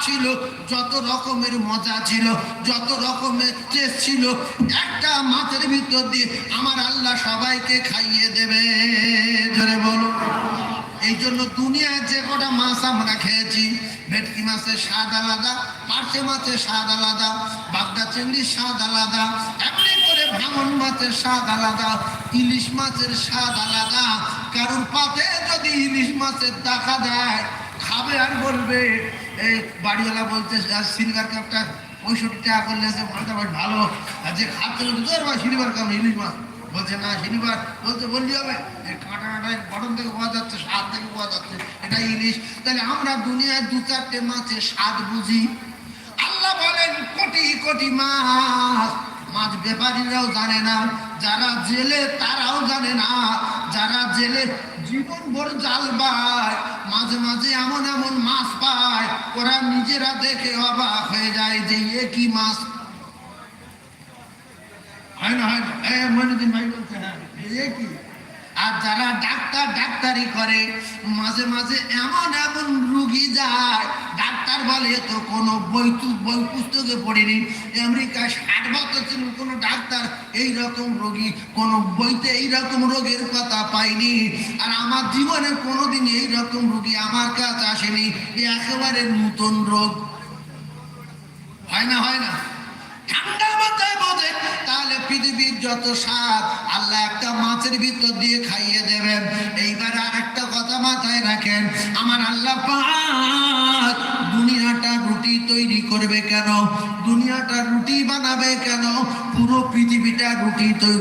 ছিল, যত রকমের মজা ছিল, যত রকমের টেস্ট ছিল, একটা মাছের ভিতর দিয়ে আমার আল্লাহ সবাইকে খাইয়ে দেবে। ধরে বলো। এই জন্য দুনিয়ায় যে কটা মাছ আমরা খেয়েছি, ভেটকি মাছের স্বাদ আলাদা, পার্শে মাছের স্বাদ আলাদা, বাগদা চিংড়ির স্বাদ আলাদা, এমনি করে ভাঙন মাছের স্বাদ আলাদা, ইলিশ মাছের স্বাদ আলাদা। কারোর পাতে যদি ইলিশ মাছের দেখা দেয়, খাবে আর বলবে, এই বাড়িওয়ালা বলছে সিলভার কাপটা 65 টাকা করলে মাছটা বেশ ভালো, আর যে খাচ্ছে সিলভার কাপ ইলিশ মাছ বলছে না, সিলভার বলছে বললি হবে, কাঁটা কাঁটায় বটন থেকে পাওয়া যাচ্ছে, স্বাদ থেকে পাওয়া যাচ্ছে, এটা ইলিশ। তাহলে আমরা দুনিয়ায় 2-4টে মাছের স্বাদ বুঝি। আল্লাহ বলেন কোটি কোটি মাছ, মাছ ব্যাপারীরাও জানে না, যারা জেলে তারাও জানে না, যারা জেলে জীবন ভর জাল পায়, মাঝে মাঝে এমন এমন মাছ পায়, ওরা নিজেরা দেখে অবাক হয়ে যায় যে এ কি মাছ। হয় না, হয় না, মইনুদ্দিন ভাই বলছে হ্যাঁ এ কি। আর যারা ডাক্তারি করে, মাঝে মাঝে এমন এমন রুগী যায়, ডাক্তার বলে তো কোনো বই পুস্তকে পড়েনি, আমেরিকায় 60 বছর ছিল কোনো ডাক্তার এইরকম রোগী কোনো বইতে এইরকম রোগের কথা পাইনি। আর আমার জীবনে কোনোদিন এইরকম রোগী আমার কাছে আসেনি, একেবারে নতুন রোগ। হয় না, হয় না। ঠান্ডা মাথায় বোঝেন, তাহলে পৃথিবীর যত স্বাদ আল্লাহ একটা মাছের ভিতর দিয়ে খাইয়ে দেবেন। এইবার আর একটা কথা মাথায় রাখেন, আমার আল্লাহ পাক দুনিয়াটা রুটি তৈরি করবে কেন, দুনিয়াটা রুটি বানাবে কেন, পুরো পৃথিবীটা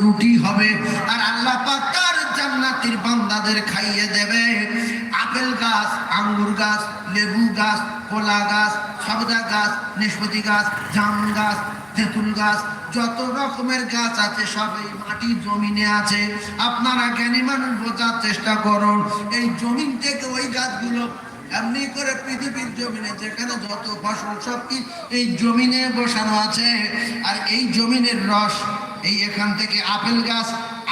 রুটি হবে। আর আল্লাহ পাক তার জান্নাতের বান্দাদের খাইয়ে দেবে। আপেল গাছ, আঙ্গুর গাছ, লেবু গাছ, কলা গাছ, সবেদা গাছ, নাশপাতি গাছ, জাম গাছ, তেঁতুল গাছ, যত রকমের গাছ আছে সব এই মাটির জমিনে আছে। আপনারা জ্ঞানী মানুষ বোঝার চেষ্টা করুন, এই জমিন থেকে ওই গাছগুলো এমনি করে পৃথিবীর জমিনে যেখানে যত ফসল সব কি এই জমিনে বসানো আছে। আর এই জমিনের রস, এই এখান থেকে আপেল গাছ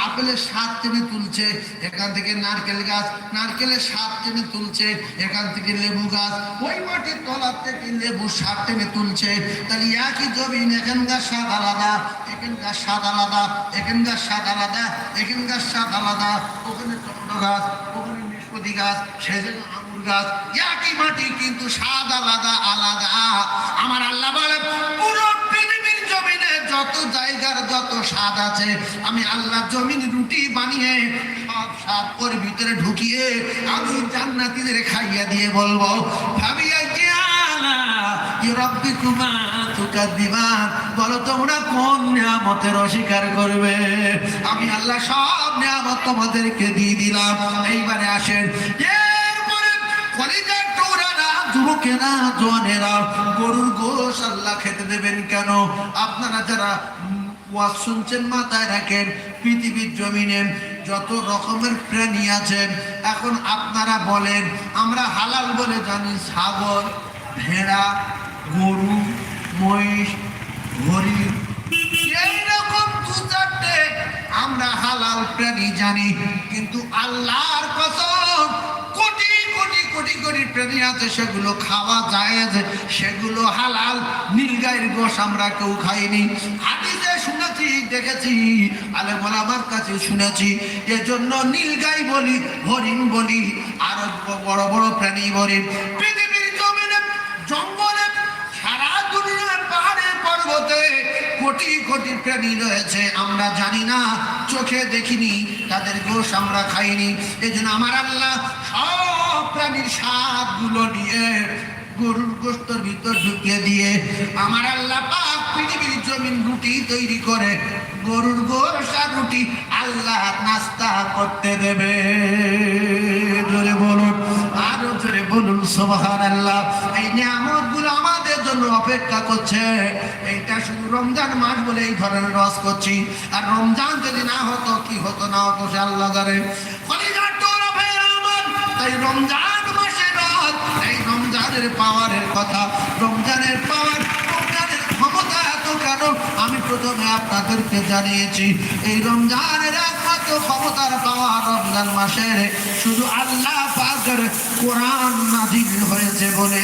আপেলের স্বাদ টেনে তুলছে, এখান থেকে নারকেল গাছ নারকেলের স্বাদ টেনে তুলছে, এখান থেকে লেবু গাছ ওই মাটির তলার থেকে লেবুর স্বাদ টেনে তুলছে। তাহলে একই জমিন, এখানকার স্বাদ আলাদা, এখানকার স্বাদ আলাদা, এখানকার স্বাদ আলাদা, এখানকার স্বাদ আলাদা, ওখানে টমেটো গাছ, ওখানে নাশপাতি গাছ, সেখানে আঙুর গাছ, একই মাটি কিন্তু স্বাদ আলাদা আলাদা। আমার আল্লাহ বলে পুরো পৃথিবীর জমিনে যত জায়গার যত স্বাদ আছে, আমি আল্লাহ জমিন রুটি বানিয়ে সব স্বাদ ওর ভিতরে ঢুকিয়ে আমি জান্নাতীদের খাইয়া দিয়ে বলবো, ভাবিয়া জিয়ানা ইরাব্বিকুমা তুকাদ্দিবান, বলো তোমরা কোন নিয়ামতের অস্বীকার করবে। আমি আল্লাহ সব নিয়ামত তোমাদেরকে দিয়ে দিলাম। এইবারে আসেন, এরপরে কলিজার টুকরারা, যুবকেরা, জওয়ানেরা, গরুর গোশ আল্লাহ খেতে দেবেন কেন? আপনারা যারা ওয়াজ শুনছেন মাথায় রাখেন, পৃথিবীর জমিনে যত রকমের প্রাণী আছেন, এখন আপনারা বলেন, আমরা হালাল বলে জানি ছাগল, ভেড়া, গরু, মহিষ, হরিণ, এইরকম 2-4টে আমরা হালাল প্রাণী জানি। কিন্তু আল্লাহর কসম কোটি কোটি কোটি কোটি প্রাণী আছে, সেগুলো খাওয়া যায়, সেগুলো হালাল। নীলগাইয়ের গোশ আমরা কেউ খাইনি, হাদিসে শুনেছি, দেখেছি, আলেম ওলামার কাছে শুনেছি। এজন্য নীলগাই বলি, হরিণ বলি, আর বড় বড় প্রাণী বলি। পৃথিবীর জমিনে, জঙ্গলে, সারা দুনিয়ার পাহাড়ে পর্বতে কোটি কোটি প্রাণী রয়েছে, আমরা জানি না, চোখে দেখিনি, তাদের গোশ আমরা খাইনি। এজন্য আমার আল্লাহ সব প্রাণীর স্বাদ গুলো নিয়ে গরুর গোশতের ভিতর ঢুকিয়ে দিয়ে আমার আল্লাহ পাক পৃথিবীর জমিন রুটি তৈরি করে, গরুর গোশ আর রুটি আল্লাহ নাস্তা করতে দেবে। জোরে বলুন, আরো জোরে বলুন সুবহানাল্লাহ। এই নিয়ামতগুলো আমাদের জন্য অপেক্ষা করছে। এইটা শুধু রমজান মাস বলে এই ধরনের রস করছি, আর রমজান যদি না হতো কি হতো না হতো সে আল্লাহ জানে। তাই রমজান মাসের রস, এই রমজানের পাওয়ারের কথা, রমজানের পাওয়ার, রমজানের ক্ষমতা এত কেন আমি প্রথমে আপনাদেরকে জানিয়েছি। এই রমজানের একমাত্র ক্ষমতার পাওয়া রমজান মাসের শুধু আল্লাহ পাকের কোরআন নাযিল হয়েছে বলে।